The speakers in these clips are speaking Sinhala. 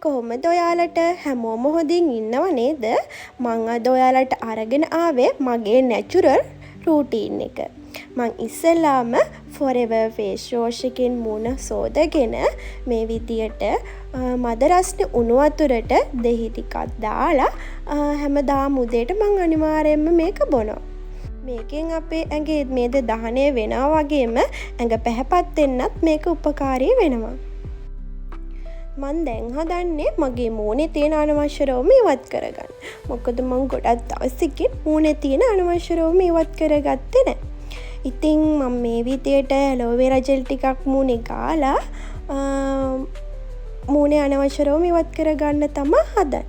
කොහොමද ඔයාලට හැමෝම හොඳින් ඉන්නව නේද? මං අද ඔයාලට අරගෙන ආවේ මගේ නැචුරල් රූටීන් එක. මං ඉස්සෙල්ලාම ෆොරෙවර් ෆේස් වොෂ් එකෙන් මූණ සෝදගෙන මේ විදියට මද රස්නේ උණු වතුරට දෙහි ටිකක් දාලා හැමදාම උදේට මං අනිවාර්යයෙන්ම මේක බොනවා. මේකෙන් අපේ ඇඟේ මේද දහනය වෙනවා වගේම ඇඟ පැහැපත් වෙන්නත් මේක උපකාරී වෙනවා. මං දැන් හදන්නේ මගේ මූණේ තියෙන අනවශ්‍ය රෝම ඉවත් කරගන්න. මොකද මං ගොඩක් දවසකින් මූණේ තියෙන අනවශ්‍ය රෝම ඉවත් කරගත්තේ නැහැ. ඉතින් මම මේ විදියට ඇලෝවෙරා ජෙල් ටිකක් මූණේ ගාලා මූණේ අනවශ්‍ය රෝම ඉවත් කරගන්න තමයි හදන්නේ.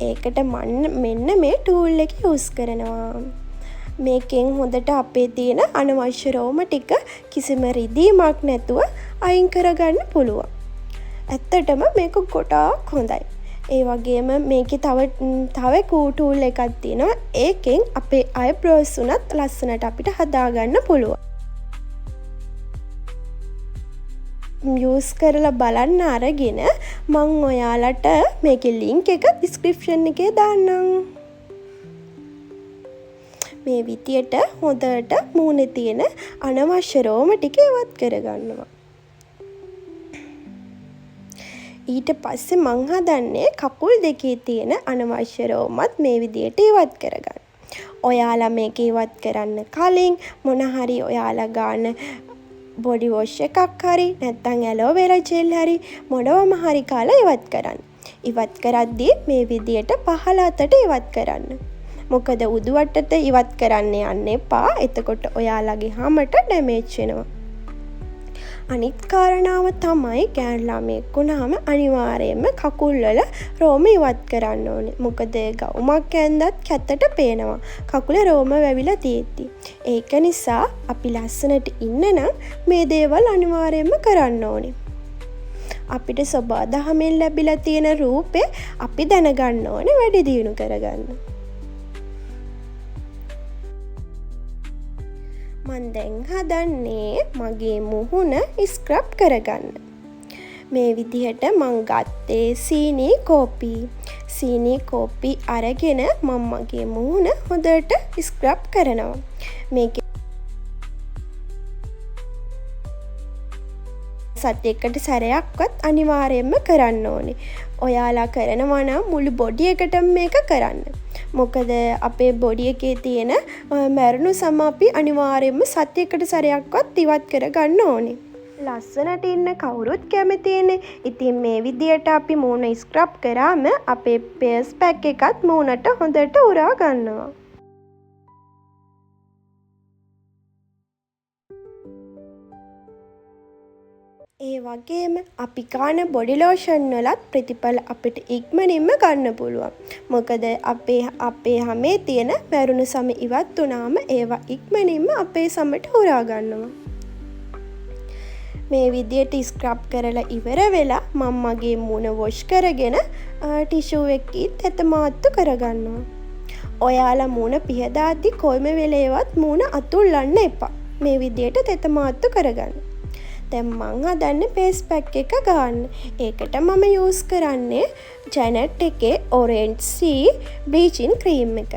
ඒකට මම මෙන්න මේ ටූල් එක යූස් කරනවා. මේකෙන් හොඳට අපේ තියෙන අනවශ්‍ය රෝම ටික කිසිම රිදීමක් නැතුව අයින් කරගන්න පුළුවන්. ඇත්තටම මේක ගොඩාක් හොඳයි. ඒ වගේම මේකේ තව ටූල් එකක් තියෙනවා. ඒකෙන් අපේ අයිබ්‍රෝස් උනත් ලස්සනට අපිට හදාගන්න පුළුවන්. යූස් කරලා බලන්න අරගෙන මං ඔයාලට මේකේ ලින්ක් එක ඩිස්ක්‍රිප්ෂන් එකේ දාන්නම්. මේ විදියට හොඳට මූණේ තියෙන අනවශ්‍ය රෝම ටික ඉවත් කරගන්නවා. ඊට පස්සේ මං හදන්නේ කකුල් දෙකේ තියෙන අනවශ්‍ය රෝමත් මේ විදියට ඉවත් කරගන්න. ඔයාලා මේක ඉවත් කරන්න කලින් මොන හරි ඔයාලා ගන්න බොඩි වොෂ් එකක් හරි නැත්නම් ඇලෝවෙරා ජෙල් හරි මොනවම හරි කාලා ඉවත් කරන්න. ඉවත් කරද්දී මේ විදියට පහළ අතට ඉවත් කරන්න. මොකද උඩුවටට ඉවත් කරන්න යන්න එපා. එතකොට ඔයාලගේ හමට ඩැමේජ් වෙනවා. අනිත් කාරණාව තමයි ගෑනු ළමයෙක් වුණාම අනිවාර්යයෙන්ම කකුල් වල රෝම ඉවත් කරන්න ඕනේ. මොකද ගවුමක් ඇඳත් කැතට පේනවා. කකුලේ රෝම වැවිලා තියෙද්දි. ඒක නිසා අපි ලස්සනට ඉන්න නම් මේ දේවල් අනිවාර්යයෙන්ම කරන්න ඕනේ. අපිට සබා දහමෙන් ලැබිලා තියෙන රූපේ අපි දැනගන්න ඕනේ වැඩි දියුණු කරගන්න. මං දැන් හදන්නේ මගේ මුහුණ ස්ක්‍රබ් කරගන්න. මේ විදිහට මං ගත්තේ සීනි කෝපි අරගෙන මම මගේ මුහුණ හොඳට ස්ක්‍රබ් කරනවා. මේක සතියකට සැරයක්වත් අනිවාර්යයෙන්ම කරන්න ඕනේ. ඔයාලා කරනවා නම් මුළු බොඩි එකටම මේක කරන්න. මොකද අපේ බොඩි එකේ තියෙන මැරුණු සම අපි අනිවාර්යයෙන්ම සතියකට සැරයක්වත් ඉවත් කරගන්න ඕනේ. ලස්සනට ඉන්න කවුරුත් කැමතිනේ. ඉතින් මේ විදියට අපි මූණ ස්ක්‍රබ් කරාම අපේ ෆේස් පැක් එකත් මූණට හොඳට උරා ගන්නවා. ඒ වගේම අපි කාන බොඩි ලෝෂන් වලත් ප්‍රතිඵල අපිට ඉක්මනින්ම ගන්න පුළුවන්. මොකද අපේ හැමේ තියෙන මැරුණු සම ඉවත් වුණාම ඒවා ඉක්මනින්ම අපේ සමට හොරා ගන්නවා. මේ විදියට ස්ක්‍රබ් කරලා ඉවර වෙලා මම මගේ මූණ වොෂ් කරගෙන ටිෂු එකකින් තෙත මාත්තු කරගන්නවා. ඔයාලා මූණ පිහදාද්දි කොයිම වෙලේවත් මූණ අතුල්ලන්න එපා. මේ විදියට තෙත මාත්තු කරගන්න. දැන් මං හදන්නේ ෆේස් පැක් එක ගන්න. ඒකට මම යූස් කරන්නේ ජැනට් එකේ ඔරෙන්ජ් සී බ්ලීචින් ක්‍රීම් එක.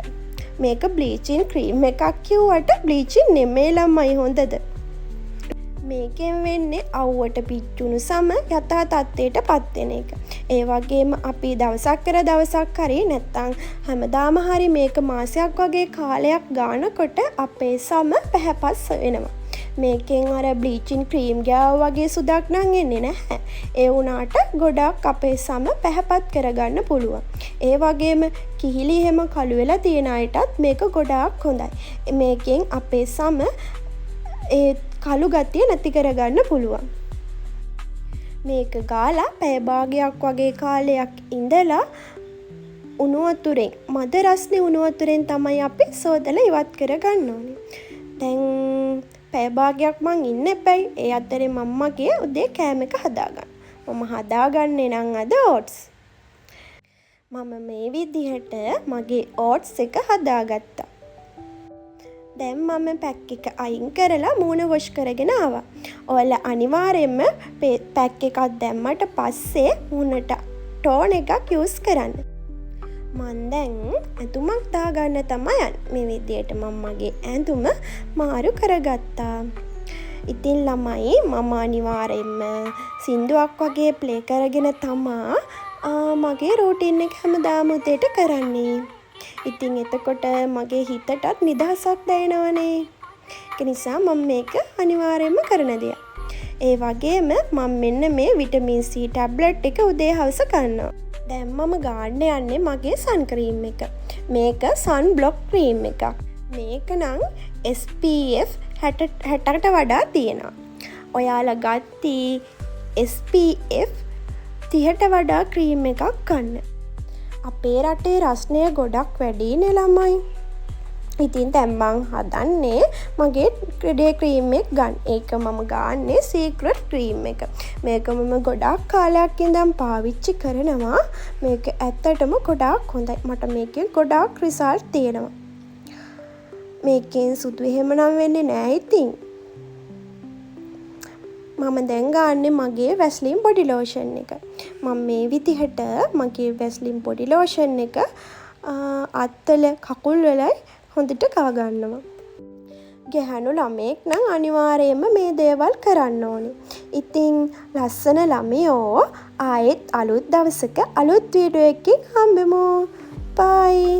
මේක බ්ලීචින් ක්‍රීම් එකක් කිව්වට බ්ලීචින් නෙමෙයි ළමයි හොඳද? මේකෙන් වෙන්නේ අවුවට පිච්චුණු සම යථා තත්ත්වයට පත් වෙන එක. ඒ වගේම අපි දවසක් හරි නැත්තම් හැමදාම හරි මේක මාසයක් වගේ කාලයක් ගානකොට අපේ සම පැහැපත් වෙනවා. මේකෙන් අර බ්ලීචින් ක්‍රීම් ගාව වගේ සුදක් නම් එන්නේ නැහැ. ඒ වුණාට ගොඩක් අපේ සම පැහැපත් කරගන්න පුළුවන්. ඒ වගේම කිහිලි හැම කළු වෙලා තියෙන අයටත් මේක ගොඩාක් හොඳයි. මේකෙන් අපේ සම ඒ කළු ගතිය නැති කරගන්න පුළුවන්. මේක ගාලා පැය භාගයක් වගේ කාලයක් ඉඳලා උණු වතුරෙන් මද රස්නේ උණු වතුරෙන් තමයි අපි සෝදලා ඉවත් කරගන්න ඕනේ. දැන් පැය භාගයක් මං ඉන්න එපැයි. ඒ අතරේ මම්මගේ උදේ කෑම එක හදාගන්න. මම හදාගන්නේ නම් අද ඕට්ස්. මම මේ විදිහට මගේ ඕට්ස් එක හදාගත්තා. දැන් මම පැක් එක අයින් කරලා මූණ වොෂ් කරගෙන ආවා. ඔයාලා අනිවාර්යයෙන්ම පැක් එකක් දැම්මට පස්සේ මූණට ටෝන් එකක් යූස් කරන්න. මන් දැන් ඇඳුමක් දාගන්න තමයි යන්නේ. මේ විදියට මම මගේ ඇඳුම මාරු කරගත්තා. ඉතින් ළමයි මම අනිවාර්යෙන්ම සින්දුවක් වගේ ප්ලේ කරගෙන තමා මගේ රූටින් එක හැමදාම උදේට කරන්නේ. ඉතින් එතකොට මගේ හිතටත් නිදහසක් දැනෙනවනේ. ඒ නිසා මම මේක අනිවාර්යෙන්ම කරන දෙයක්. ඒ වගේම මම මෙන්න මේ විටමින් C ටැබ්ලට් එක උදේ හවස ගන්නවා. දැන් මම ගන්න යන්නේ මගේ සන් ක්‍රීම් එක. මේක සන් බ්ලොක් ක්‍රීම් එකක්. මේක නම් SPF 60කට වඩා තියෙනවා. ඔයාලා ගත්ති SPF 30ට වඩා ක්‍රීම් එකක් ගන්න. අපේ රටේ රස්නය ගොඩක් වැඩිනේ ළමයි. ඉතින් දැන් මං හදන්නේ මගේ ඩේ ක්‍රීම් එක ගන්න. ඒක මම ගන්නේ සීක්‍රට් ක්‍රීම් එක. මේක මම ගොඩක් කාලයක් ඉඳන් පාවිච්චි කරනවා. මේක ඇත්තටම ගොඩක් හොඳයි. මට මේකෙන් ගොඩක් රිසල්ට් තියෙනවා. මේකෙන් සුදු එහෙමනම් වෙන්නේ නෑ ඉතින්. මම දැන් ගන්නේ මගේ වැස්ලින් බොඩි ලෝෂන් එක. මම මේ විදිහට මගේ වැස්ලින් බොඩි ලෝෂන් එක අත්වල කකුල් වලයි හොඳට ගා ගන්නවා. ගැහැණු ළමයෙක් නම් අනිවාර්යයෙන්ම මේ දේවල් කරන්න ඕනේ. ඉතින් ලස්සන ළමයෝ ආයෙත් අලුත් දවසක අලුත් වීඩියෝ එකකින් හම්බෙමු. බයි.